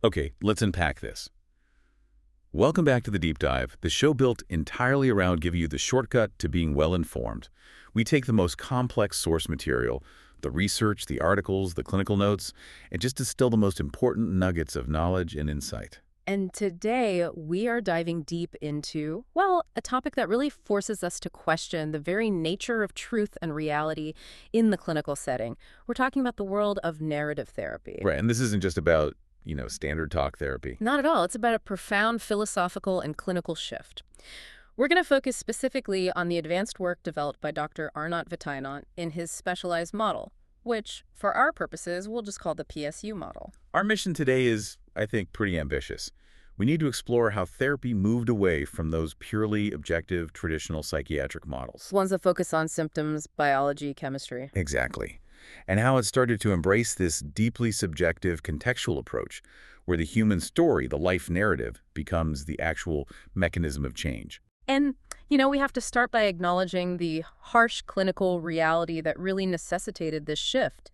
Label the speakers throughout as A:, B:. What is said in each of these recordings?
A: Okay, let's unpack this. Welcome back to the Deep Dive, the show built entirely around giving you the shortcut to being well-informed. We take the most complex source material, the research, the articles, the clinical notes, and just distill the most important nuggets of knowledge and insight.
B: And today, we are diving deep into, well, a topic that really forces us to question the very nature of truth and reality in the clinical setting. We're talking about the world of narrative therapy.
A: Right, and this isn't just about, standard talk therapy.
B: Not at all. It's about a profound philosophical and clinical shift. We're going to focus specifically on the advanced work developed by Dr. Arnott Vitainant in his specialized model, which, for our purposes, we'll just call the PSU model.
A: Our mission today is, I think, pretty ambitious. We need to explore how therapy moved away from those purely objective, traditional psychiatric models.
B: Ones that focus on symptoms, biology, chemistry.
A: Exactly. And how it started to embrace this deeply subjective, contextual approach, where the human story, the life narrative, becomes the actual mechanism of change.
B: And, we have to start by acknowledging the harsh clinical reality that really necessitated this shift.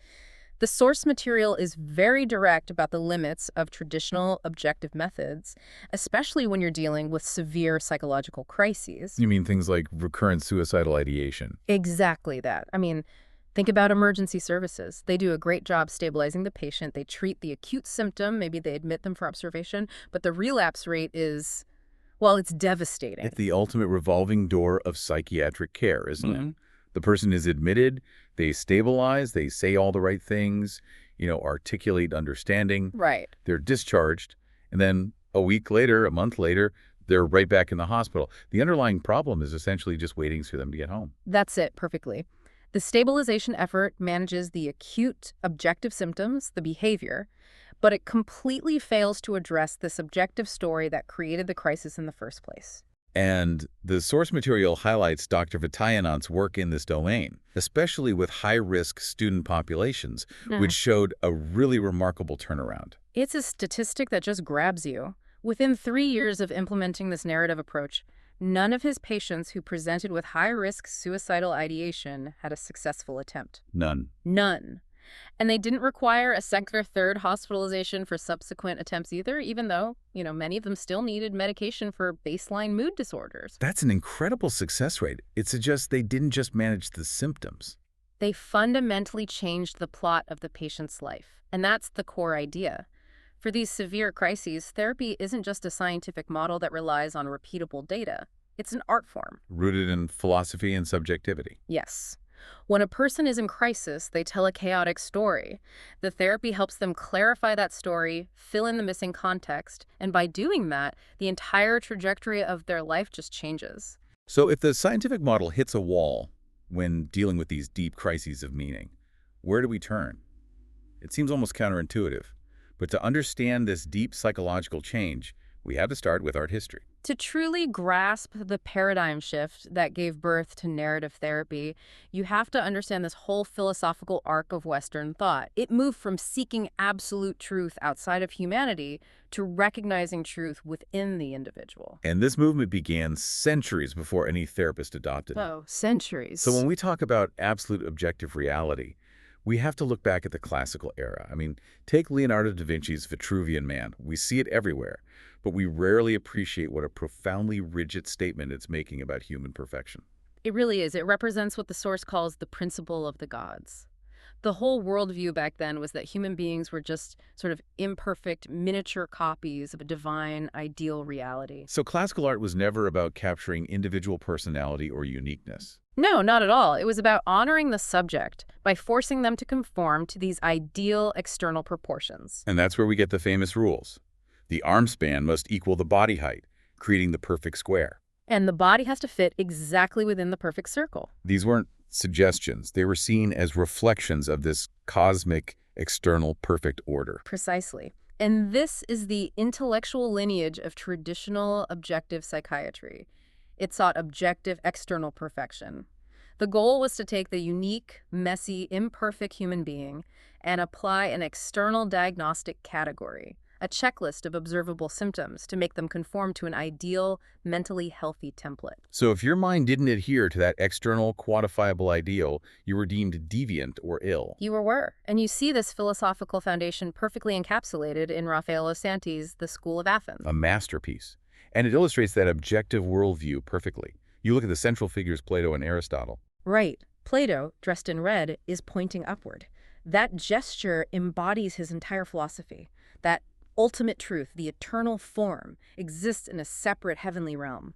B: The source material is very direct about the limits of traditional objective methods, especially when you're dealing with severe psychological crises.
A: You mean things like recurrent suicidal ideation?
B: Exactly that. Think about emergency services. They do a great job stabilizing the patient. They treat the acute symptom. Maybe they admit them for observation. But the relapse rate is, well, it's devastating.
A: It's the ultimate revolving door of psychiatric care, isn't it? The person is admitted, they stabilize, they say all the right things, articulate understanding.
B: Right.
A: They're discharged, and then a week later, a month later, they're right back in the hospital. The underlying problem is essentially just waiting for them to get home.
B: That's it, perfectly. The stabilization effort manages the acute objective symptoms, the behavior, but it completely fails to address the subjective story that created the crisis in the first place.
A: And the source material highlights Dr. Vitainant's work in this domain, especially with high-risk student populations, which showed a really remarkable turnaround.
B: It's a statistic that just grabs you. Within 3 years of implementing this narrative approach, none of his patients who presented with high-risk suicidal ideation had a successful attempt.
A: None.
B: None. And they didn't require a second or third hospitalization for subsequent attempts either, even though, many of them still needed medication for baseline mood disorders.
A: That's an incredible success rate. It suggests they didn't just manage the symptoms.
B: They fundamentally changed the plot of the patient's life. And that's the core idea. For these severe crises, therapy isn't just a scientific model that relies on repeatable data. It's an art form.
A: Rooted in philosophy and subjectivity.
B: Yes. When a person is in crisis, they tell a chaotic story. The therapy helps them clarify that story, fill in the missing context, and by doing that, the entire trajectory of their life just changes.
A: So if the scientific model hits a wall when dealing with these deep crises of meaning, where do we turn? It seems almost counterintuitive. But to understand this deep psychological change, we have to start with art history.
B: To truly grasp the paradigm shift that gave birth to narrative therapy, you have to understand this whole philosophical arc of Western thought. It moved from seeking absolute truth outside of humanity to recognizing truth within the individual.
A: And this movement began centuries before any therapist adopted it.
B: Oh, centuries.
A: So when we talk about absolute objective reality, we have to look back at the classical era. Take Leonardo da Vinci's Vitruvian Man. We see it everywhere, but we rarely appreciate what a profoundly rigid statement it's making about human perfection.
B: It really is. It represents what the source calls the principle of the gods. The whole worldview back then was that human beings were just sort of imperfect miniature copies of a divine, ideal reality.
A: So classical art was never about capturing individual personality or uniqueness.
B: No, not at all. It was about honoring the subject by forcing them to conform to these ideal external proportions.
A: And that's where we get the famous rules. The arm span must equal the body height, creating the perfect square.
B: And the body has to fit exactly within the perfect circle.
A: These weren't suggestions. They were seen as reflections of this cosmic, external, perfect order.
B: Precisely. And this is the intellectual lineage of traditional objective psychiatry. It sought objective external perfection. The goal was to take the unique, messy, imperfect human being and apply an external diagnostic category, a checklist of observable symptoms to make them conform to an ideal, mentally healthy template.
A: So if your mind didn't adhere to that external, quantifiable ideal, you were deemed deviant or ill.
B: You were. And you see this philosophical foundation perfectly encapsulated in Raffaello Santi's The School of Athens.
A: A masterpiece. And it illustrates that objective worldview perfectly. You look at the central figures, Plato and Aristotle.
B: Right. Plato, dressed in red, is pointing upward. That gesture embodies his entire philosophy. That ultimate truth, the eternal form, exists in a separate heavenly realm,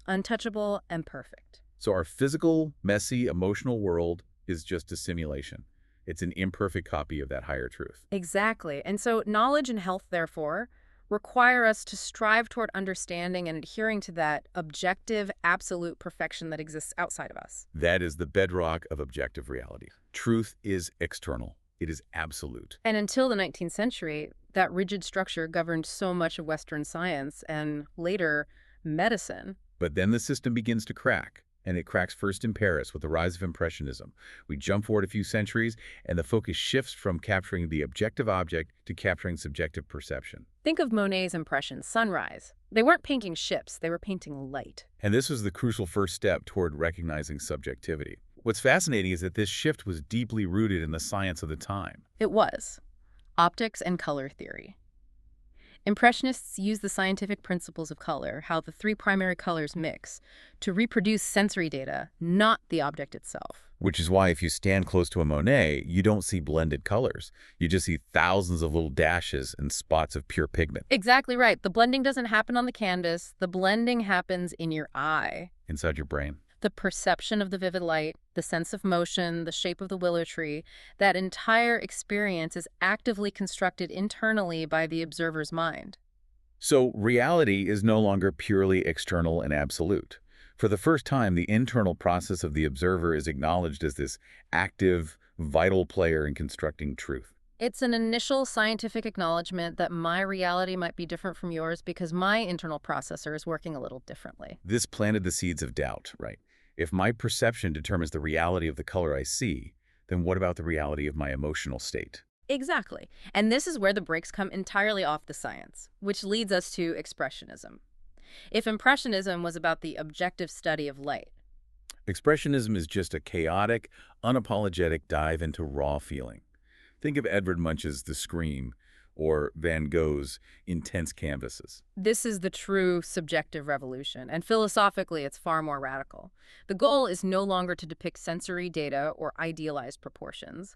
B: untouchable and perfect.
A: So our physical, messy, emotional world is just a simulation. It's an imperfect copy of that higher truth.
B: Exactly. And so knowledge and health, therefore, require us to strive toward understanding and adhering to that objective, absolute perfection that exists outside of us.
A: That is the bedrock of objective reality. Truth is external. It is absolute.
B: And until the 19th century, that rigid structure governed so much of Western science and later medicine.
A: But then the system begins to crack. And it cracks first in Paris with the rise of Impressionism. We jump forward a few centuries, and the focus shifts from capturing the objective object to capturing subjective perception.
B: Think of Monet's impressions, Sunrise. They weren't painting ships, they were painting light.
A: And this was the crucial first step toward recognizing subjectivity. What's fascinating is that this shift was deeply rooted in the science of the time.
B: It was. Optics and color theory. Impressionists used the scientific principles of color, how the three primary colors mix, to reproduce sensory data, not the object itself.
A: Which is why if you stand close to a Monet, you don't see blended colors. You just see thousands of little dashes and spots of pure pigment.
B: Exactly right. The blending doesn't happen on the canvas. The blending happens in your eye.
A: Inside your brain.
B: The perception of the vivid light, the sense of motion, the shape of the willow tree, that entire experience is actively constructed internally by the observer's mind.
A: So reality is no longer purely external and absolute. For the first time, the internal process of the observer is acknowledged as this active, vital player in constructing truth.
B: It's an initial scientific acknowledgement that my reality might be different from yours because my internal processor is working a little differently.
A: This planted the seeds of doubt, right? If my perception determines the reality of the color I see, then what about the reality of my emotional state?
B: Exactly. And this is where the brakes come entirely off the science, which leads us to Expressionism. If Impressionism was about the objective study of light,
A: Expressionism is just a chaotic, unapologetic dive into raw feeling. Think of Edvard Munch's The Scream or Van Gogh's intense canvases.
B: this is the true subjective revolution, and philosophically it's far more radical. The goal is no longer to depict sensory data or idealized proportions.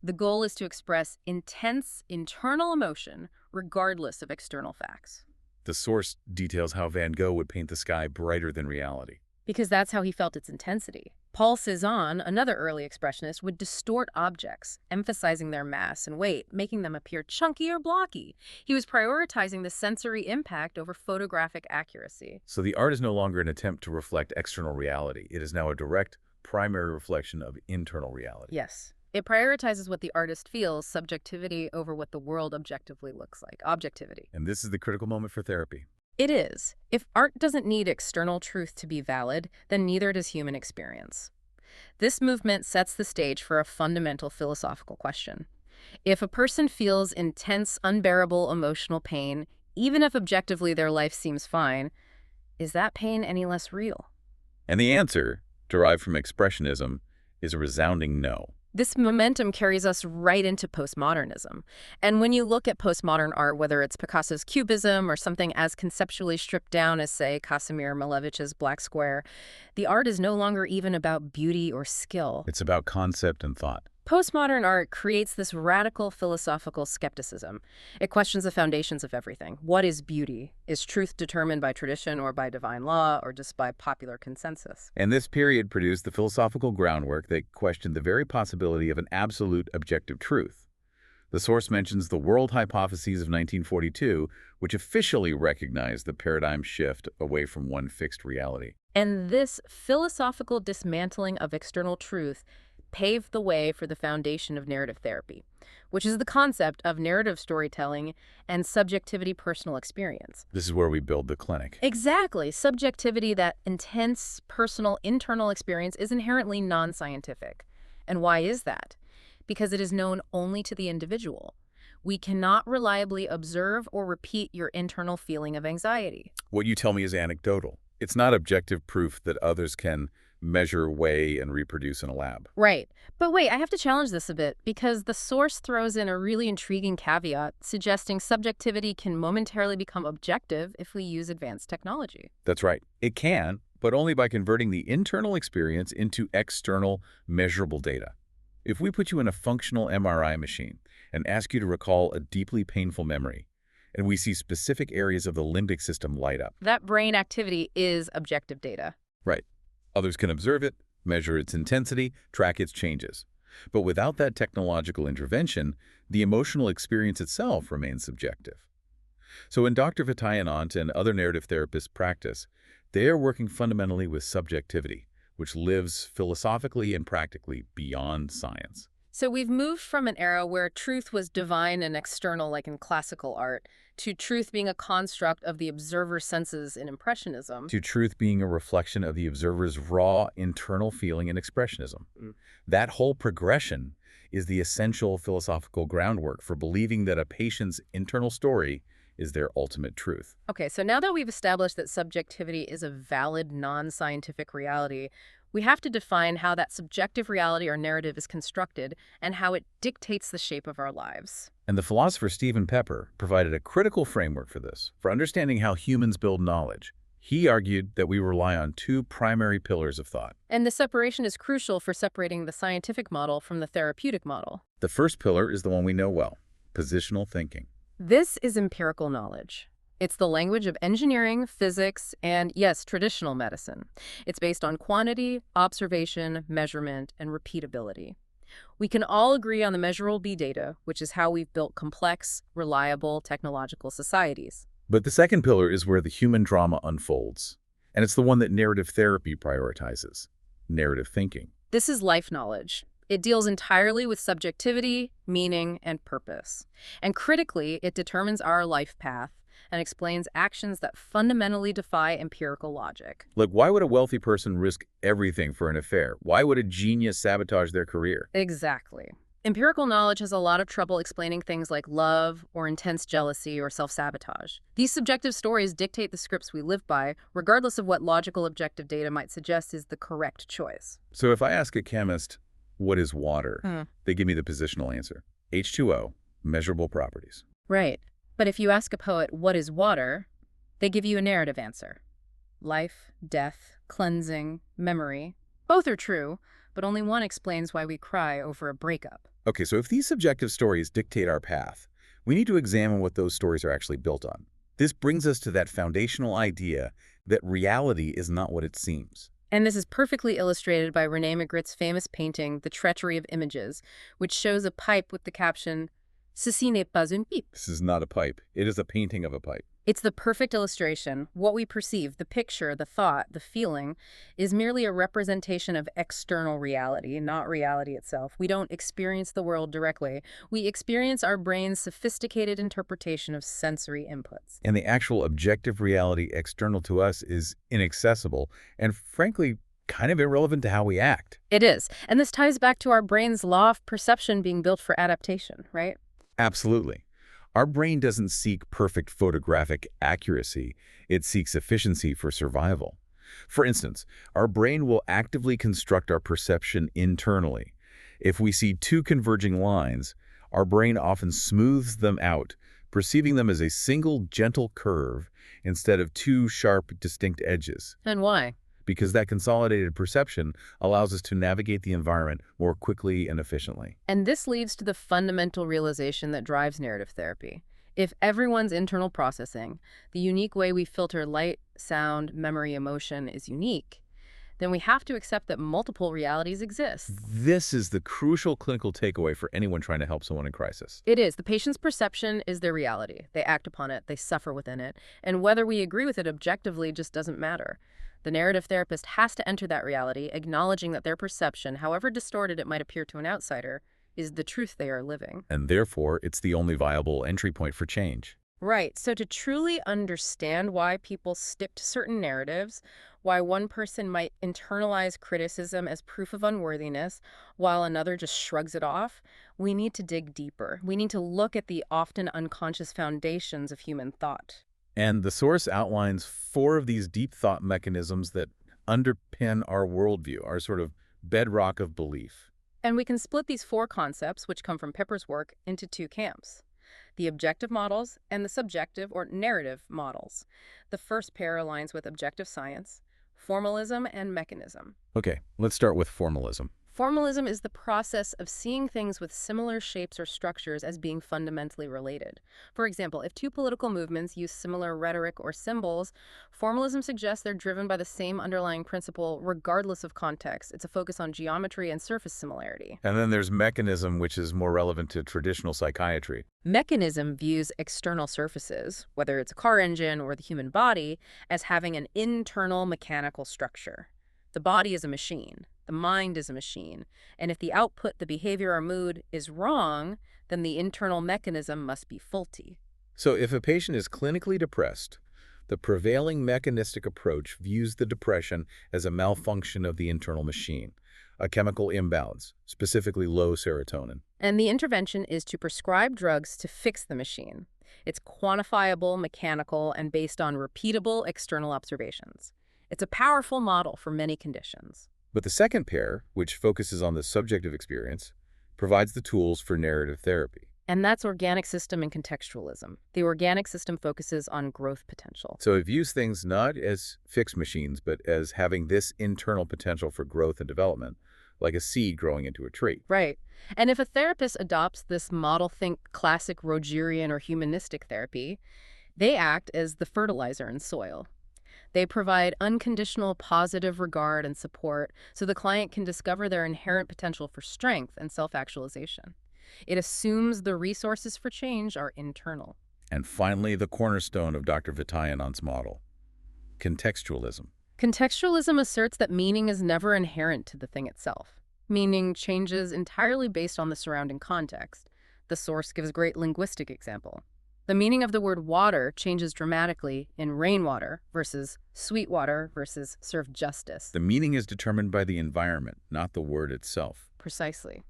B: The goal is to express intense internal emotion regardless of external facts.
A: The source details how Van Gogh would paint the sky brighter than reality.
B: Because that's how he felt its intensity. Paul Cézanne, another early expressionist, would distort objects, emphasizing their mass and weight, making them appear chunky or blocky. He was prioritizing the sensory impact over photographic accuracy.
A: So the art is no longer an attempt to reflect external reality. It is now a direct, primary reflection of internal reality.
B: Yes. It prioritizes what the artist feels, subjectivity over what the world objectively looks like, objectivity.
A: And this is the critical moment for therapy.
B: It is. If art doesn't need external truth to be valid, then neither does human experience. This movement sets the stage for a fundamental philosophical question. If a person feels intense, unbearable emotional pain, even if objectively their life seems fine, is that pain any less real?
A: And the answer, derived from Expressionism, is a resounding no.
B: This momentum carries us right into postmodernism. And when you look at postmodern art, whether it's Picasso's Cubism or something as conceptually stripped down as, say, Kazimir Malevich's Black Square, the art is no longer even about beauty or skill.
A: It's about concept and thought.
B: Postmodern art creates this radical philosophical skepticism. It questions the foundations of everything. What is beauty? Is truth determined by tradition or by divine law or just by popular consensus?
A: And this period produced the philosophical groundwork that questioned the very possibility of an absolute objective truth. The source mentions the world hypotheses of 1942, which officially recognized the paradigm shift away from one fixed reality.
B: And this philosophical dismantling of external truth paved the way for the foundation of narrative therapy, which is the concept of narrative storytelling and subjectivity personal experience.
A: This is where we build the clinic.
B: Exactly. Subjectivity, that intense, personal, internal experience, is inherently non-scientific. And why is that? Because it is known only to the individual. We cannot reliably observe or repeat your internal feeling of anxiety.
A: What you tell me is anecdotal. It's not objective proof that others can measure, weigh, and reproduce in a lab.
B: Right. But wait, I have to challenge this a bit because the source throws in a really intriguing caveat suggesting subjectivity can momentarily become objective if we use advanced technology.
A: That's right. It can, but only by converting the internal experience into external, measurable data. If we put you in a functional MRI machine and ask you to recall a deeply painful memory, and we see specific areas of the limbic system light up.
B: That brain activity is objective data.
A: Right. Others can observe it, measure its intensity, track its changes. But without that technological intervention, the emotional experience itself remains subjective. So in Dr. Vitayanant and other narrative therapists' practice, they are working fundamentally with subjectivity, which lives philosophically and practically beyond science.
B: So we've moved from an era where truth was divine and external, like in classical art, to truth being a construct of the observer's senses in Impressionism.
A: To truth being a reflection of the observer's raw internal feeling in Expressionism. That whole progression is the essential philosophical groundwork for believing that a patient's internal story is their ultimate truth.
B: Okay, so now that we've established that subjectivity is a valid, non-scientific reality, we have to define how that subjective reality or narrative is constructed and how it dictates the shape of our lives.
A: And the philosopher Stephen Pepper provided a critical framework for this, for understanding how humans build knowledge. He argued that we rely on two primary pillars of thought.
B: And the separation is crucial for separating the scientific model from the therapeutic model.
A: The first pillar is the one we know well, positional thinking.
B: This is empirical knowledge. It's the language of engineering, physics, and, yes, traditional medicine. It's based on quantity, observation, measurement, and repeatability. We can all agree on the measurable B data, which is how we've built complex, reliable technological societies.
A: But the second pillar is where the human drama unfolds, and it's the one that narrative therapy prioritizes, narrative thinking.
B: This is life knowledge. It deals entirely with subjectivity, meaning, and purpose. And critically, it determines our life path and explains actions that fundamentally defy empirical logic.
A: Like, why would a wealthy person risk everything for an affair? Why would a genius sabotage their career?
B: Exactly. Empirical knowledge has a lot of trouble explaining things like love or intense jealousy or self-sabotage. These subjective stories dictate the scripts we live by, regardless of what logical objective data might suggest is the correct choice.
A: So if I ask a chemist, what is water? They give me the positional answer. H2O, measurable properties.
B: Right. But if you ask a poet, what is water? They give you a narrative answer. Life, death, cleansing, memory. Both are true, but only one explains why we cry over a breakup.
A: Okay, so if these subjective stories dictate our path, we need to examine what those stories are actually built on. This brings us to that foundational idea that reality is not what it seems.
B: And this is perfectly illustrated by René Magritte's famous painting, The Treachery of Images, which shows a pipe with the caption, Ceci n'est pas une pipe.
A: This is not a pipe. It is a painting of a pipe.
B: It's the perfect illustration. What we perceive, the picture, the thought, the feeling, is merely a representation of external reality, not reality itself. We don't experience the world directly. We experience our brain's sophisticated interpretation of sensory inputs.
A: And the actual objective reality external to us is inaccessible and, frankly, kind of irrelevant to how we act.
B: It is. And this ties back to our brain's law of perception being built for adaptation, right?
A: Absolutely. Our brain doesn't seek perfect photographic accuracy. It seeks efficiency for survival. For instance, our brain will actively construct our perception internally. If we see two converging lines, our brain often smooths them out, perceiving them as a single gentle curve instead of two sharp, distinct edges.
B: And why?
A: Because that consolidated perception allows us to navigate the environment more quickly and efficiently.
B: And this leads to the fundamental realization that drives narrative therapy. If everyone's internal processing, the unique way we filter light, sound, memory, emotion is unique, then we have to accept that multiple realities exist.
A: This is the crucial clinical takeaway for anyone trying to help someone in crisis.
B: It is. The patient's perception is their reality. They act upon it, they suffer within it, and whether we agree with it objectively just doesn't matter. The narrative therapist has to enter that reality, acknowledging that their perception, however distorted it might appear to an outsider, is the truth they are living.
A: And therefore, it's the only viable entry point for change.
B: Right. So to truly understand why people stick to certain narratives, why one person might internalize criticism as proof of unworthiness, while another just shrugs it off, we need to dig deeper. We need to look at the often unconscious foundations of human thought.
A: And the source outlines 4 of these deep thought mechanisms that underpin our worldview, our sort of bedrock of belief.
B: And we can split these 4 concepts, which come from Pipper's work, into 2 camps: the objective models and the subjective or narrative models. The first pair aligns with objective science, formalism and mechanism.
A: Okay, let's start with formalism.
B: Formalism is the process of seeing things with similar shapes or structures as being fundamentally related. For example, if 2 political movements use similar rhetoric or symbols, formalism suggests they're driven by the same underlying principle regardless of context. It's a focus on geometry and surface similarity.
A: And then there's mechanism, which is more relevant to traditional psychiatry.
B: Mechanism views external surfaces, whether it's a car engine or the human body, as having an internal mechanical structure. The body is a machine. The mind is a machine. And if the output, the behavior or mood, is wrong, then the internal mechanism must be faulty.
A: So if a patient is clinically depressed, the prevailing mechanistic approach views the depression as a malfunction of the internal machine, a chemical imbalance, specifically low serotonin.
B: And the intervention is to prescribe drugs to fix the machine. It's quantifiable, mechanical, and based on repeatable external observations. It's a powerful model for many conditions.
A: But the second pair, which focuses on the subjective experience, provides the tools for narrative therapy.
B: And that's organic system and contextualism. The organic system focuses on growth potential.
A: So it views things not as fixed machines, but as having this internal potential for growth and development, like a seed growing into a tree.
B: Right. And if a therapist adopts this model, think classic Rogerian or humanistic therapy, they act as the fertilizer in soil. They provide unconditional positive regard and support so the client can discover their inherent potential for strength and self-actualization. It assumes the resources for change are internal.
A: And finally, the cornerstone of Dr. Vitayanand's model, contextualism.
B: Contextualism asserts that meaning is never inherent to the thing itself. Meaning changes entirely based on the surrounding context. The source gives a great linguistic example. The meaning of the word water changes dramatically in rainwater versus sweet water versus serve justice.
A: The meaning is determined by the environment, not the word itself.
B: Precisely.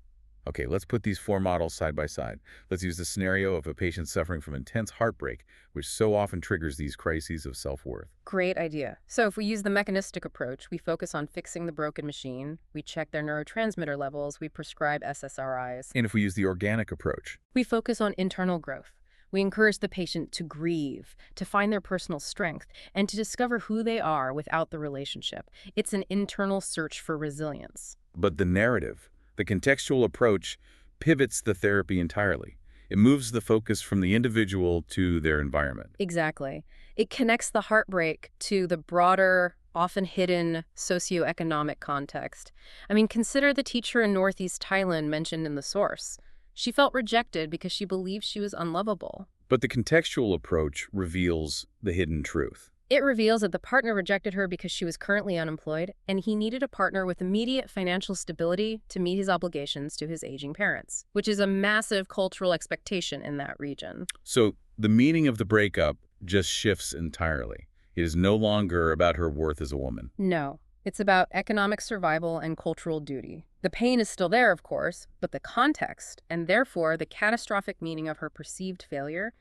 A: Okay, let's put these 4 models side by side. Let's use the scenario of a patient suffering from intense heartbreak, which so often triggers these crises of self-worth.
B: Great idea. So if we use the mechanistic approach, we focus on fixing the broken machine, we check their neurotransmitter levels, we prescribe SSRIs.
A: And if we use the organic approach,
B: We focus on internal growth. We encourage the patient to grieve, to find their personal strength, and to discover who they are without the relationship. It's an internal search for resilience.
A: but the narrative, the contextual approach, pivots the therapy entirely. It moves the focus from the individual to their environment.
B: Exactly. It connects the heartbreak to the broader, often hidden socioeconomic context. I mean, consider the teacher in Northeast Thailand mentioned in the source. She felt rejected because she believed she was unlovable.
A: But the contextual approach reveals the hidden truth.
B: It reveals that the partner rejected her because she was currently unemployed, and he needed a partner with immediate financial stability to meet his obligations to his aging parents, which is a massive cultural expectation in that region.
A: So the meaning of the breakup just shifts entirely. It is no longer about her worth as a woman.
B: No, it's about economic survival and cultural duty. The pain is still there, of course, but the context, and therefore the catastrophic meaning of her perceived failure,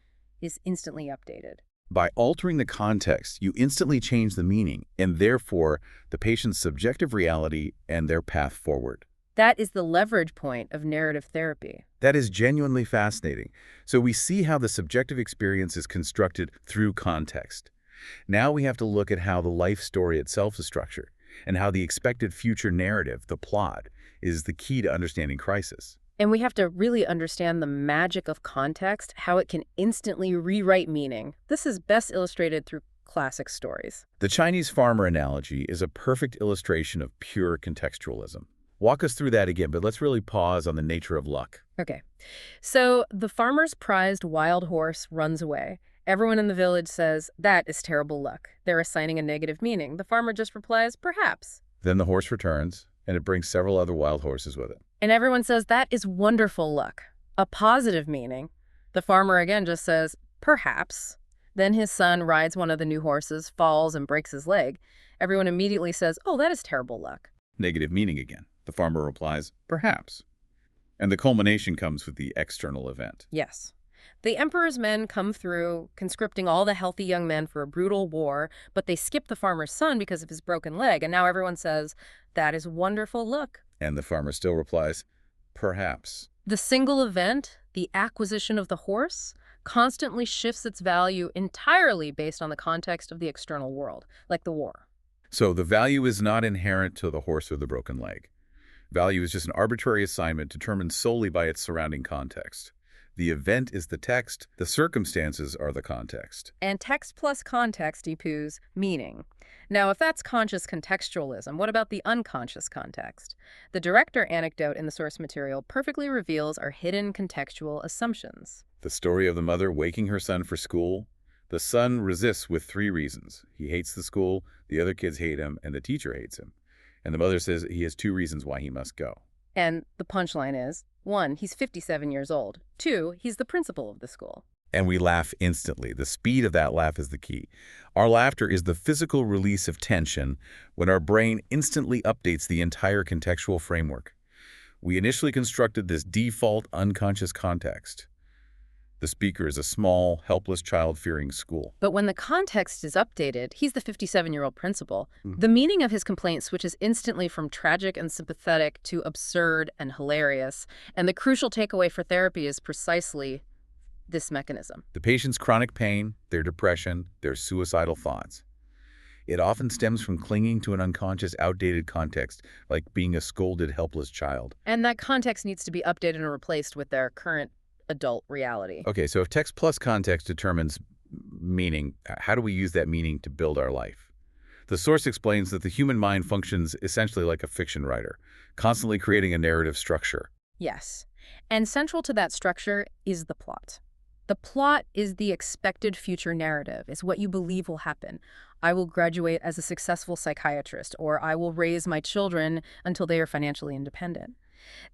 B: is instantly updated.
A: By altering the context, you instantly change the meaning, and therefore the patient's subjective reality and their path forward.
B: That is the leverage point of narrative therapy.
A: That is genuinely fascinating. So we see how the subjective experience is constructed through context. Now we have to look at how the life story itself is structured, and how the expected future narrative, the plot, is the key to understanding crisis.
B: And we have to really understand the magic of context, how it can instantly rewrite meaning. This is best illustrated through classic stories.
A: The Chinese farmer analogy is a perfect illustration of pure contextualism. Walk us through that again, but let's really pause on the nature of luck.
B: Okay. So the farmer's prized wild horse runs away. Everyone in the village says, "That is terrible luck." They're assigning a negative meaning. The farmer just replies, "Perhaps."
A: Then the horse returns, and it brings several other wild horses with it.
B: And everyone says, "That is wonderful luck." A positive meaning. The farmer again just says, Perhaps. Then his son rides one of the new horses, falls, and breaks his leg. Everyone immediately says, "Oh, that is terrible luck."
A: Negative meaning again. The farmer replies, perhaps. And the culmination comes with the external event.
B: Yes. The emperor's men come through, conscripting all the healthy young men for a brutal war, but they skip the farmer's son because of his broken leg, and now everyone says, "That is wonderful luck."
A: And the farmer still replies, perhaps.
B: The single event, the acquisition of the horse, constantly shifts its value entirely based on the context of the external world, like the war.
A: So the value is not inherent to the horse or the broken leg. Value is just an arbitrary assignment determined solely by its surrounding context. The event is the text, the circumstances are the context.
B: And text plus context equals meaning. Now, if that's conscious contextualism, what about the unconscious context? The director anecdote in the source material perfectly reveals our hidden contextual assumptions.
A: The story of the mother waking her son for school. The son resists with 3 reasons. He hates the school, the other kids hate him, and the teacher hates him. And the mother says he has 2 reasons why he must go.
B: And the punchline is, 1, he's 57 years old. 2, he's the principal of the school.
A: And we laugh instantly. The speed of that laugh is the key. Our laughter is the physical release of tension when our brain instantly updates the entire contextual framework. We initially constructed this default unconscious context. The speaker is a small, helpless child fearing school.
B: But when the context is updated, he's the 57-year-old principal. The meaning of his complaint switches instantly from tragic and sympathetic to absurd and hilarious. And the crucial takeaway for therapy is precisely this mechanism.
A: The patient's chronic pain, their depression, their suicidal thoughts. It often stems from clinging to an unconscious, outdated context, like being a scolded, helpless child.
B: And that context needs to be updated and replaced with their current adult reality.
A: Okay, so if text plus context determines meaning, how do we use that meaning to build our life? The source explains that the human mind functions essentially like a fiction writer, constantly creating a narrative structure.
B: Yes. And central to that structure is the plot. The plot is the expected future narrative. It's what you believe will happen. I will graduate as a successful psychiatrist, or I will raise my children until they are financially independent.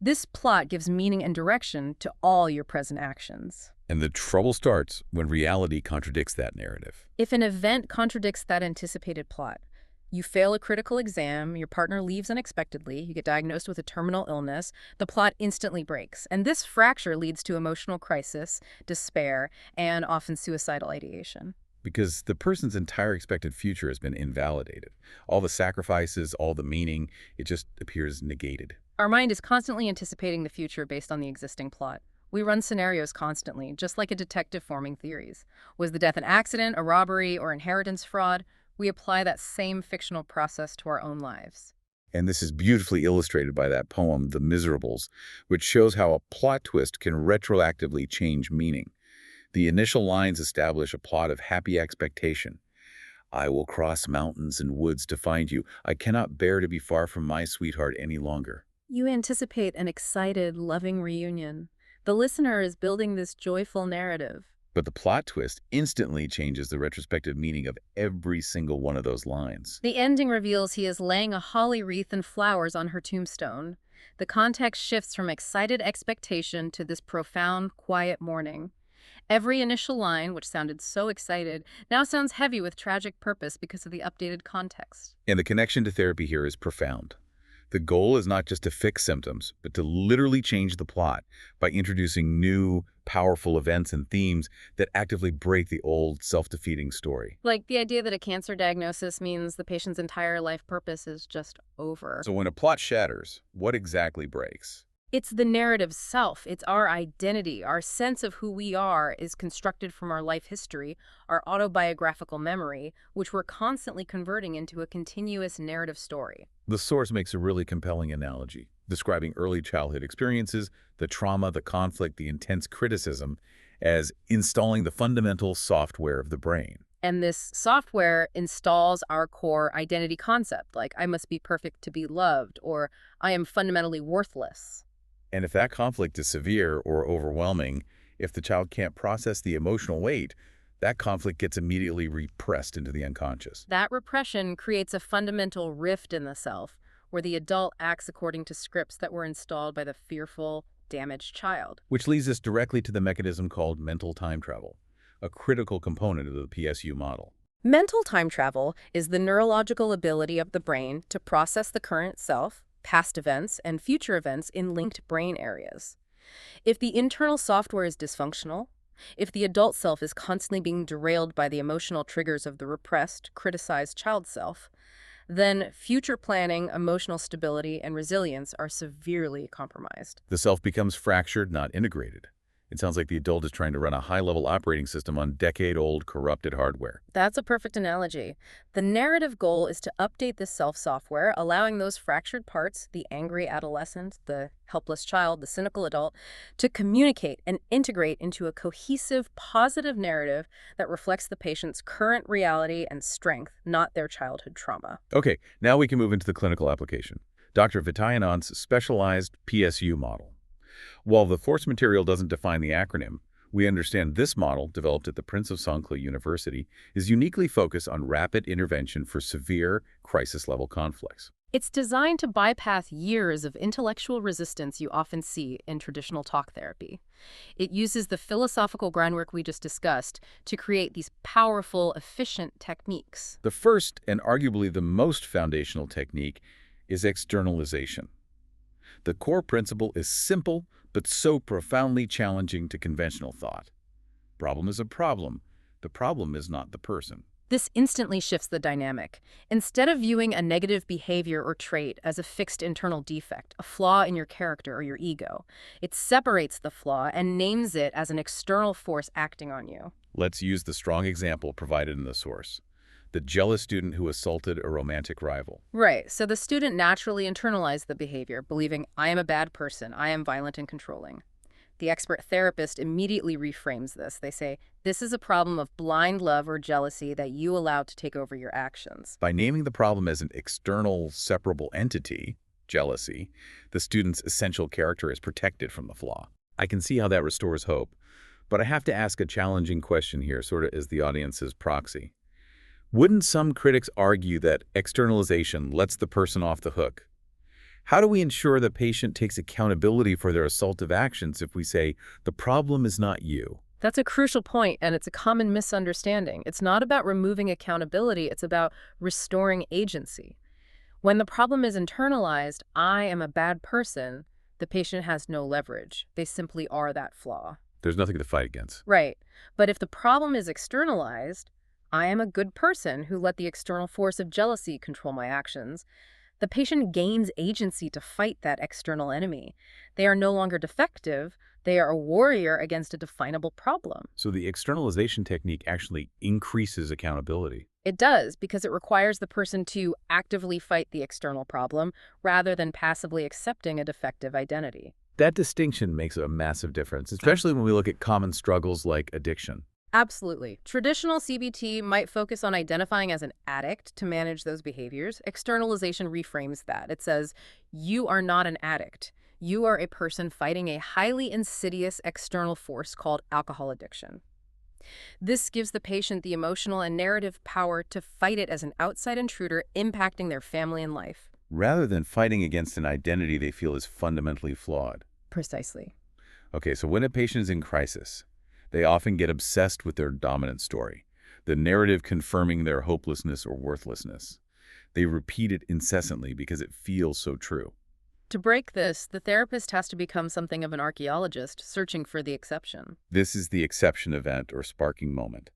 B: This plot gives meaning and direction to all your present actions.
A: And the trouble starts when reality contradicts that narrative.
B: If an event contradicts that anticipated plot, you fail a critical exam, your partner leaves unexpectedly, you get diagnosed with a terminal illness, the plot instantly breaks. And this fracture leads to emotional crisis, despair, and often suicidal ideation.
A: Because the person's entire expected future has been invalidated. All the sacrifices, all the meaning, it just appears negated.
B: Our mind is constantly anticipating the future based on the existing plot. We run scenarios constantly, just like a detective forming theories. Was the death an accident, a robbery, or inheritance fraud? We apply that same fictional process to our own lives.
A: And this is beautifully illustrated by that poem, The Miserables, which shows how a plot twist can retroactively change meaning. The initial lines establish a plot of happy expectation. I will cross mountains and woods to find you. I cannot bear to be far from my sweetheart any longer.
B: You anticipate an excited, loving reunion. The listener is building this joyful narrative.
A: But the plot twist instantly changes the retrospective meaning of every single one of those lines.
B: The ending reveals he is laying a holly wreath and flowers on her tombstone. The context shifts from excited expectation to this profound, quiet mourning. Every initial line, which sounded so excited, now sounds heavy with tragic purpose because of the updated context.
A: And the connection to therapy here is profound. The goal is not just to fix symptoms, but to literally change the plot by introducing new, powerful events and themes that actively break the old, self-defeating story.
B: Like the idea that a cancer diagnosis means the patient's entire life purpose is just over.
A: So when a plot shatters, what exactly breaks?
B: It's the narrative self. It's our identity. Our sense of who we are is constructed from our life history, our autobiographical memory, which we're constantly converting into a continuous narrative story.
A: The source makes a really compelling analogy, describing early childhood experiences, the trauma, the conflict, the intense criticism, as installing the fundamental software of the brain.
B: And this software installs our core identity concept, like I must be perfect to be loved, or I am fundamentally worthless.
A: And if that conflict is severe or overwhelming, if the child can't process the emotional weight, that conflict gets immediately repressed into the unconscious.
B: That repression creates a fundamental rift in the self, where the adult acts according to scripts that were installed by the fearful, damaged child.
A: Which leads us directly to the mechanism called mental time travel, a critical component of the PSU model.
B: Mental time travel is the neurological ability of the brain to process the current self, past events, and future events in linked brain areas. If the internal software is dysfunctional, if the adult self is constantly being derailed by the emotional triggers of the repressed, criticized child self, then future planning, emotional stability, and resilience are severely compromised.
A: The self becomes fractured, not integrated. It sounds like the adult is trying to run a high-level operating system on decade-old corrupted hardware.
B: That's a perfect analogy. The narrative goal is to update this self-software, allowing those fractured parts, the angry adolescent, the helpless child, the cynical adult, to communicate and integrate into a cohesive, positive narrative that reflects the patient's current reality and strength, not their childhood trauma.
A: Okay, now we can move into the clinical application. Dr. Vitayanand's specialized PSU model. While the source material doesn't define the acronym, we understand this model, developed at the Prince of Songkla University, is uniquely focused on rapid intervention for severe crisis-level conflicts.
B: It's designed to bypass years of intellectual resistance you often see in traditional talk therapy. It uses the philosophical groundwork we just discussed to create these powerful, efficient techniques.
A: The first, and arguably the most foundational technique, is externalization. The core principle is simple, but so profoundly challenging to conventional thought. Problem is a problem. The problem is not the person.
B: This instantly shifts the dynamic. Instead of viewing a negative behavior or trait as a fixed internal defect, a flaw in your character or your ego, it separates the flaw and names it as an external force acting on you.
A: Let's use the strong example provided in the source. The jealous student who assaulted a romantic rival.
B: Right, so the student naturally internalized the behavior, believing, I am a bad person, I am violent and controlling. The expert therapist immediately reframes this. They say, this is a problem of blind love or jealousy that you allowed to take over your actions.
A: By naming the problem as an external, separable entity, jealousy, the student's essential character is protected from the flaw. I can see how that restores hope, but I have to ask a challenging question here, sort of as the audience's proxy. Wouldn't some critics argue that externalization lets the person off the hook? How do we ensure the patient takes accountability for their assaultive actions if we say, the problem is not you?
B: That's a crucial point, and it's a common misunderstanding. It's not about removing accountability, it's about restoring agency. When the problem is internalized, I am a bad person, the patient has no leverage. They simply are that flaw.
A: There's nothing to fight against.
B: Right. But if the problem is externalized, I am a good person who let the external force of jealousy control my actions, the patient gains agency to fight that external enemy. They are no longer defective. They are a warrior against a definable problem.
A: So the externalization technique actually increases accountability.
B: It does, because it requires the person to actively fight the external problem rather than passively accepting a defective identity.
A: That distinction makes a massive difference, especially when we look at common struggles like addiction.
B: Absolutely. Traditional CBT might focus on identifying as an addict to manage those behaviors. Externalization reframes that. It says, you are not an addict. You are a person fighting a highly insidious external force called alcohol addiction. This gives the patient the emotional and narrative power to fight it as an outside intruder impacting their family and life.
A: Rather than fighting against an identity they feel is fundamentally flawed.
B: Precisely.
A: Okay, so when a patient is in crisis, they often get obsessed with their dominant story, the narrative confirming their hopelessness or worthlessness. They repeat it incessantly because it feels so true.
B: To break this, the therapist has to become something of an archaeologist, searching for the exception.
A: This is the exception event or sparking moment.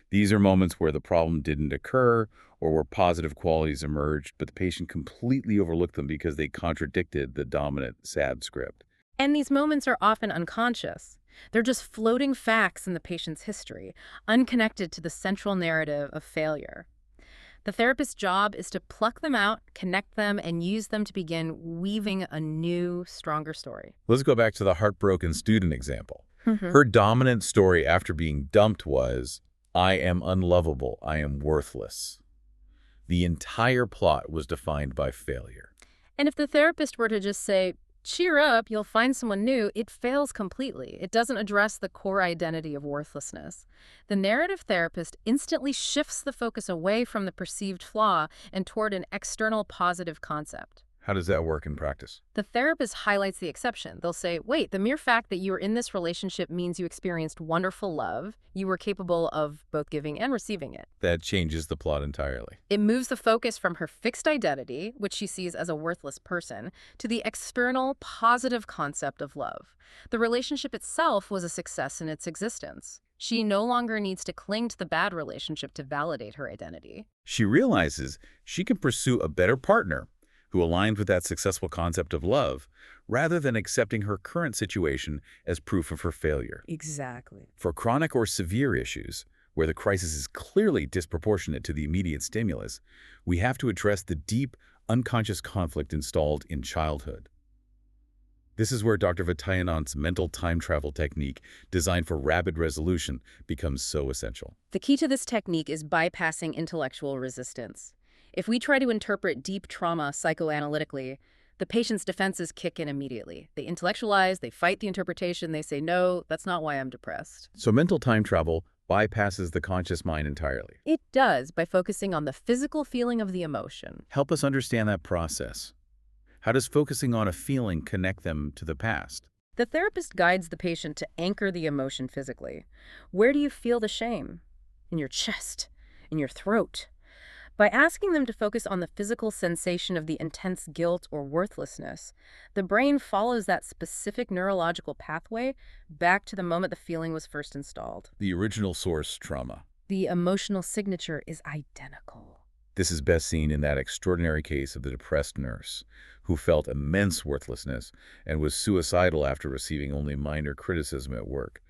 A: These are moments where the problem didn't occur or where positive qualities emerged, but the patient completely overlooked them because they contradicted the dominant sad script.
B: And these moments are often unconscious. They're just floating facts in the patient's history, unconnected to the central narrative of failure. The therapist's job is to pluck them out, connect them, and use them to begin weaving a new, stronger story.
A: Let's go back to the heartbroken student example. Her dominant story after being dumped was, I am unlovable, I am worthless. The entire plot was defined by failure.
B: And if the therapist were to just say, cheer up, you'll find someone new, it fails completely. It doesn't address the core identity of worthlessness. The narrative therapist instantly shifts the focus away from the perceived flaw and toward an external positive concept.
A: How does that work in practice?
B: The therapist highlights the exception. They'll say, wait, the mere fact that you were in this relationship means you experienced wonderful love. You were capable of both giving and receiving it.
A: That changes the plot entirely.
B: It moves the focus from her fixed identity, which she sees as a worthless person, to the external, positive concept of love. The relationship itself was a success in its existence. She no longer needs to cling to the bad relationship to validate her identity.
A: She realizes she can pursue a better partner who aligns with that successful concept of love, rather than accepting her current situation as proof of her failure.
B: Exactly.
A: For chronic or severe issues, where the crisis is clearly disproportionate to the immediate stimulus, we have to address the deep, unconscious conflict installed in childhood. This is where Dr. Vatayanant's mental time travel technique, designed for rapid resolution, becomes so essential.
B: The key to this technique is bypassing intellectual resistance. If we try to interpret deep trauma psychoanalytically, the patient's defenses kick in immediately. They intellectualize, they fight the interpretation, they say, no, that's not why I'm depressed.
A: So mental time travel bypasses the conscious mind entirely.
B: It does, by focusing on the physical feeling of the emotion.
A: Help us understand that process. How does focusing on a feeling connect them to the past?
B: The therapist guides the patient to anchor the emotion physically. Where do you feel the shame? In your chest, in your throat. By asking them to focus on the physical sensation of the intense guilt or worthlessness, the brain follows that specific neurological pathway back to the moment the feeling was first installed.
A: The original source trauma.
B: The emotional signature is identical.
A: This is best seen in that extraordinary case of the depressed nurse who felt immense worthlessness and was suicidal after receiving only minor criticism at work.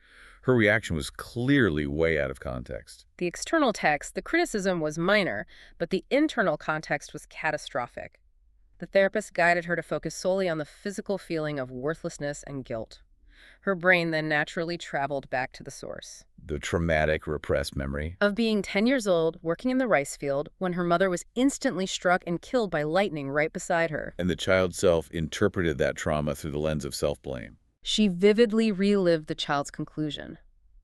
A: Her reaction was clearly way out of context.
B: The external text, the criticism, was minor, but the internal context was catastrophic. The therapist guided her to focus solely on the physical feeling of worthlessness and guilt. Her brain then naturally traveled back to the source.
A: The traumatic, repressed memory
B: of being 10 years old, working in the rice field, when her mother was instantly struck and killed by lightning right beside her.
A: And the child self interpreted that trauma through the lens of self-blame.
B: She vividly relived the child's conclusion.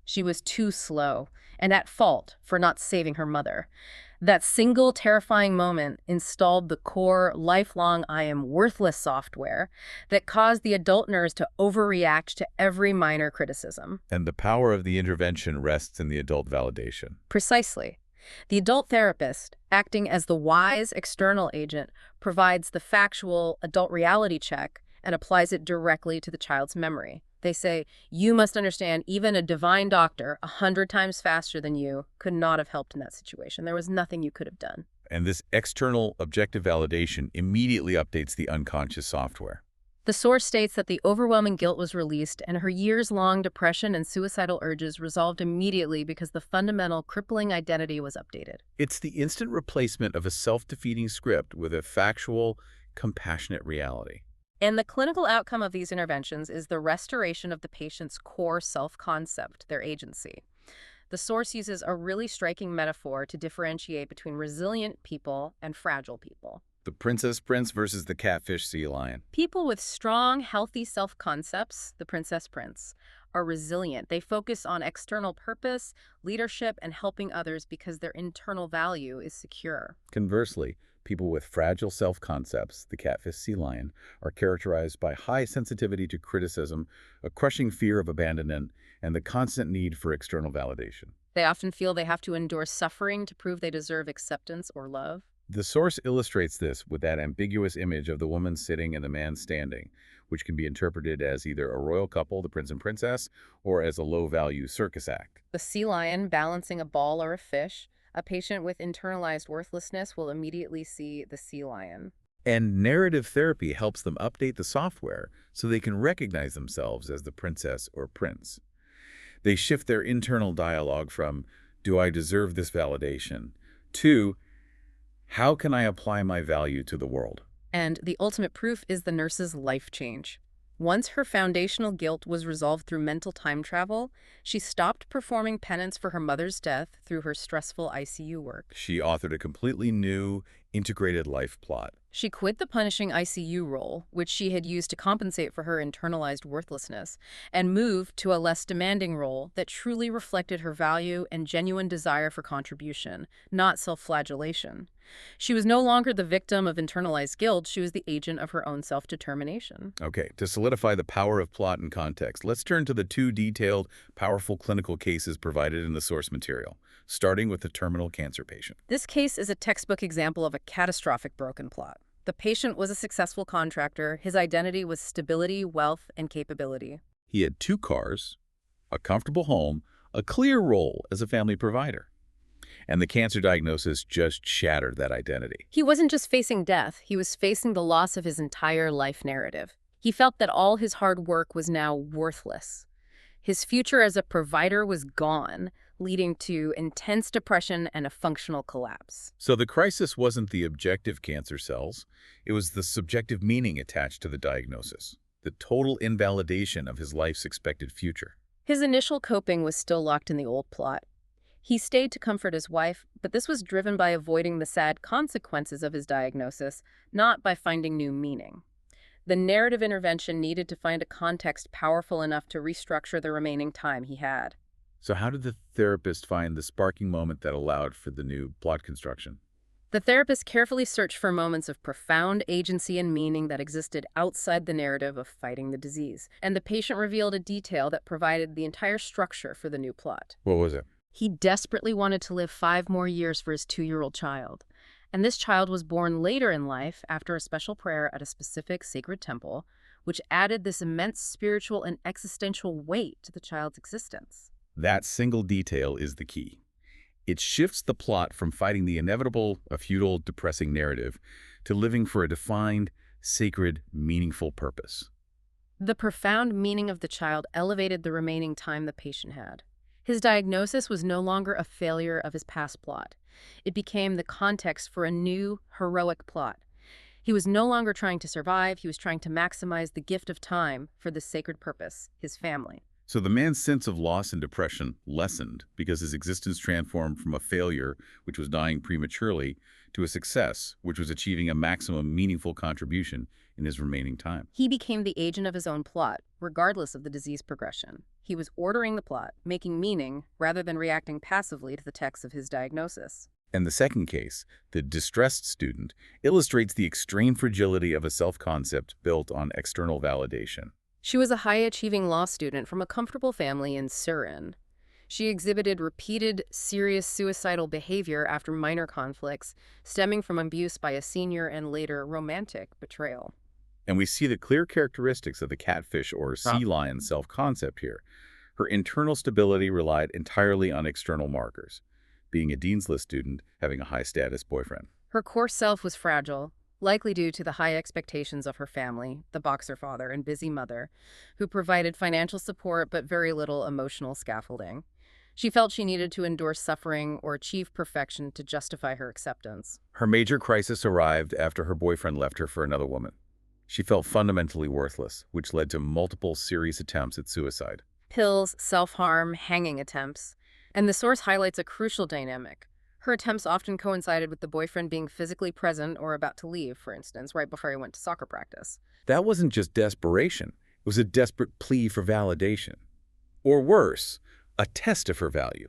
B: She was too slow and at fault for not saving her mother. That single terrifying moment installed the core, lifelong I am worthless software that caused the adult nurse to overreact to every minor criticism.
A: And the power of the intervention rests in the adult validation.
B: Precisely. The adult therapist, acting as the wise external agent, provides the factual adult reality check and applies it directly to the child's memory. They say, you must understand, even a divine doctor 100 times faster than you could not have helped in that situation. There was nothing you could have done.
A: And this external objective validation immediately updates the unconscious software.
B: The source states that the overwhelming guilt was released and her years-long depression and suicidal urges resolved immediately because the fundamental crippling identity was updated.
A: It's the instant replacement of a self-defeating script with a factual, compassionate reality.
B: And the clinical outcome of these interventions is the restoration of the patient's core self-concept, their agency. The source uses a really striking metaphor to differentiate between resilient people and fragile people.
A: The princess prince versus the catfish sea lion.
B: People with strong, healthy self-concepts, the princess prince, are resilient. They focus on external purpose, leadership, and helping others because their internal value is secure.
A: Conversely, people with fragile self-concepts, the catfish sea lion, are characterized by high sensitivity to criticism, a crushing fear of abandonment, and the constant need for external validation.
B: They often feel they have to endure suffering to prove they deserve acceptance or love.
A: The source illustrates this with that ambiguous image of the woman sitting and the man standing, which can be interpreted as either a royal couple, the prince and princess, or as a low-value circus act.
B: The sea lion balancing a ball or a fish. A patient with internalized worthlessness will immediately see the sea lion.
A: And narrative therapy helps them update the software so they can recognize themselves as the princess or prince. They shift their internal dialogue from, do I deserve this validation, to, how can I apply my value to the world?
B: And the ultimate proof is the nurse's life change. Once her foundational guilt was resolved through mental time travel, she stopped performing penance for her mother's death through her stressful ICU work.
A: She authored a completely new, integrated life plot.
B: She quit the punishing ICU role, which she had used to compensate for her internalized worthlessness, and moved to a less demanding role that truly reflected her value and genuine desire for contribution, not self-flagellation. She was no longer the victim of internalized guilt. She was the agent of her own self-determination.
A: Okay, to solidify the power of plot and context, let's turn to the two detailed, powerful clinical cases provided in the source material, starting with the terminal cancer patient.
B: This case is a textbook example of a catastrophic broken plot. The patient was a successful contractor. His identity was stability, wealth, and capability.
A: He had 2 cars, a comfortable home, a clear role as a family provider. And the cancer diagnosis just shattered that identity.
B: He wasn't just facing death, he was facing the loss of his entire life narrative. He felt that all his hard work was now worthless. His future as a provider was gone, leading to intense depression and a functional collapse.
A: So the crisis wasn't the objective cancer cells, it was the subjective meaning attached to the diagnosis, the total invalidation of his life's expected future.
B: His initial coping was still locked in the old plot. He stayed to comfort his wife, but this was driven by avoiding the sad consequences of his diagnosis, not by finding new meaning. The narrative intervention needed to find a context powerful enough to restructure the remaining time he had.
A: So how did the therapist find the sparking moment that allowed for the new plot construction?
B: The therapist carefully searched for moments of profound agency and meaning that existed outside the narrative of fighting the disease, and the patient revealed a detail that provided the entire structure for the new plot.
A: What was it?
B: He desperately wanted to live 5 more years for his 2-year-old child. And this child was born later in life after a special prayer at a specific sacred temple, which added this immense spiritual and existential weight to the child's existence.
A: That single detail is the key. It shifts the plot from fighting the inevitable, a futile, depressing narrative, to living for a defined, sacred, meaningful purpose.
B: The profound meaning of the child elevated the remaining time the patient had. His diagnosis was no longer a failure of his past plot. It became the context for a new, heroic plot. He was no longer trying to survive, he was trying to maximize the gift of time for this sacred purpose, his family.
A: So the man's sense of loss and depression lessened because his existence transformed from a failure, which was dying prematurely, to a success, which was achieving a maximum meaningful contribution in his remaining time.
B: He became the agent of his own plot, regardless of the disease progression. He was ordering the plot, making meaning, rather than reacting passively to the text of his diagnosis.
A: And the second case, the distressed student, illustrates the extreme fragility of a self-concept built on external validation.
B: She was a high-achieving law student from a comfortable family in Surin. She exhibited repeated, serious suicidal behavior after minor conflicts, stemming from abuse by a senior and later romantic betrayal.
A: And we see the clear characteristics of the catfish or sea lion self-concept here. Her internal stability relied entirely on external markers, being a Dean's List student, having a high-status boyfriend.
B: Her core self was fragile, likely due to the high expectations of her family, the boxer father and busy mother, who provided financial support but very little emotional scaffolding. She felt she needed to endure suffering or achieve perfection to justify her acceptance.
A: Her major crisis arrived after her boyfriend left her for another woman. She felt fundamentally worthless, which led to multiple serious attempts at suicide.
B: Pills, self-harm, hanging attempts. And the source highlights a crucial dynamic. Her attempts often coincided with the boyfriend being physically present or about to leave, for instance, right before he went to soccer practice.
A: That wasn't just desperation. It was a desperate plea for validation. Or worse, a test of her value.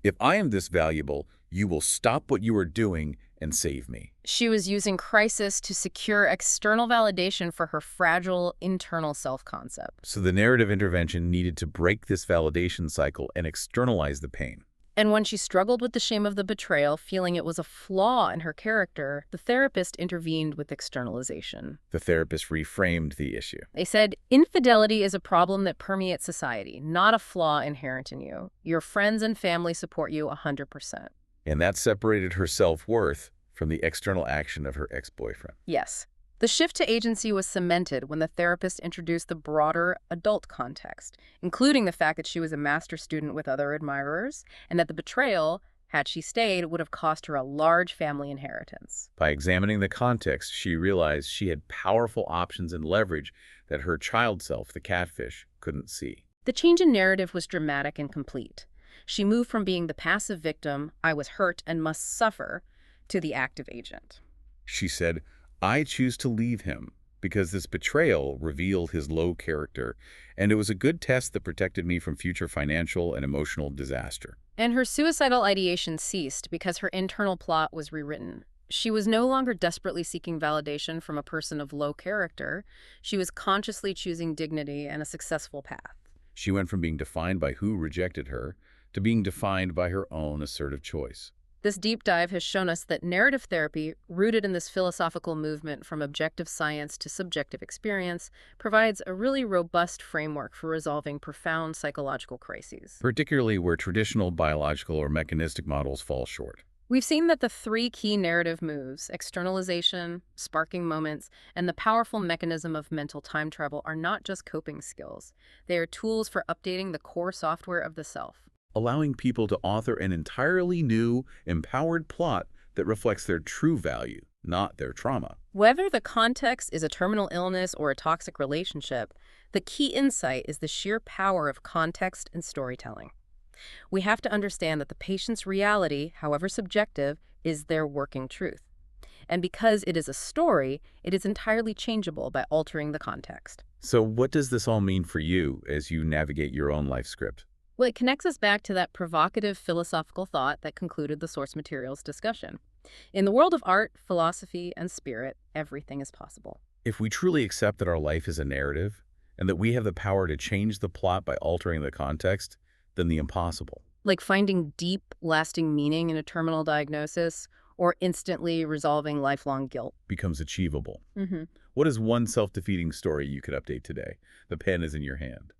A: If I am this valuable, you will stop what you are doing and save me.
B: She was using crisis to secure external validation for her fragile internal self-concept.
A: So the narrative intervention needed to break this validation cycle and externalize the pain.
B: And when she struggled with the shame of the betrayal, feeling it was a flaw in her character, the therapist intervened with externalization.
A: The therapist reframed the issue.
B: They said, infidelity is a problem that permeates society, not a flaw inherent in you. Your friends and family support you 100%.
A: And that separated her self-worth from the external action of her ex-boyfriend.
B: Yes. The shift to agency was cemented when the therapist introduced the broader adult context, including the fact that she was a master student with other admirers, and that the betrayal, had she stayed, would have cost her a large family inheritance.
A: By examining the context, she realized she had powerful options and leverage that her child self, the catfish, couldn't see.
B: The change in narrative was dramatic and complete. She moved from being the passive victim, I was hurt and must suffer, to the active agent.
A: She said, I choose to leave him because this betrayal revealed his low character, and it was a good test that protected me from future financial and emotional disaster.
B: And her suicidal ideation ceased because her internal plot was rewritten. She was no longer desperately seeking validation from a person of low character. She was consciously choosing dignity and a successful path.
A: She went from being defined by who rejected her to being defined by her own assertive choice.
B: This deep dive has shown us that narrative therapy, rooted in this philosophical movement from objective science to subjective experience, provides a really robust framework for resolving profound psychological crises.
A: Particularly where traditional biological or mechanistic models fall short.
B: We've seen that the three key narrative moves, externalization, sparking moments, and the powerful mechanism of mental time travel are not just coping skills. They are tools for updating the core software of the self.
A: Allowing people to author an entirely new, empowered plot that reflects their true value, not their trauma.
B: Whether the context is a terminal illness or a toxic relationship, the key insight is the sheer power of context and storytelling. We have to understand that the patient's reality, however subjective, is their working truth. And because it is a story, it is entirely changeable by altering the context.
A: So what does this all mean for you as you navigate your own life script?
B: Well, it connects us back to that provocative philosophical thought that concluded the source materials discussion. In the world of art, philosophy, and spirit, everything is possible.
A: If we truly accept that our life is a narrative, and that we have the power to change the plot by altering the context, then the impossible.
B: Like finding deep, lasting meaning in a terminal diagnosis, or instantly resolving lifelong guilt.
A: Becomes achievable.
B: Mm-hmm.
A: What is one self-defeating story you could update today? The pen is in your hand.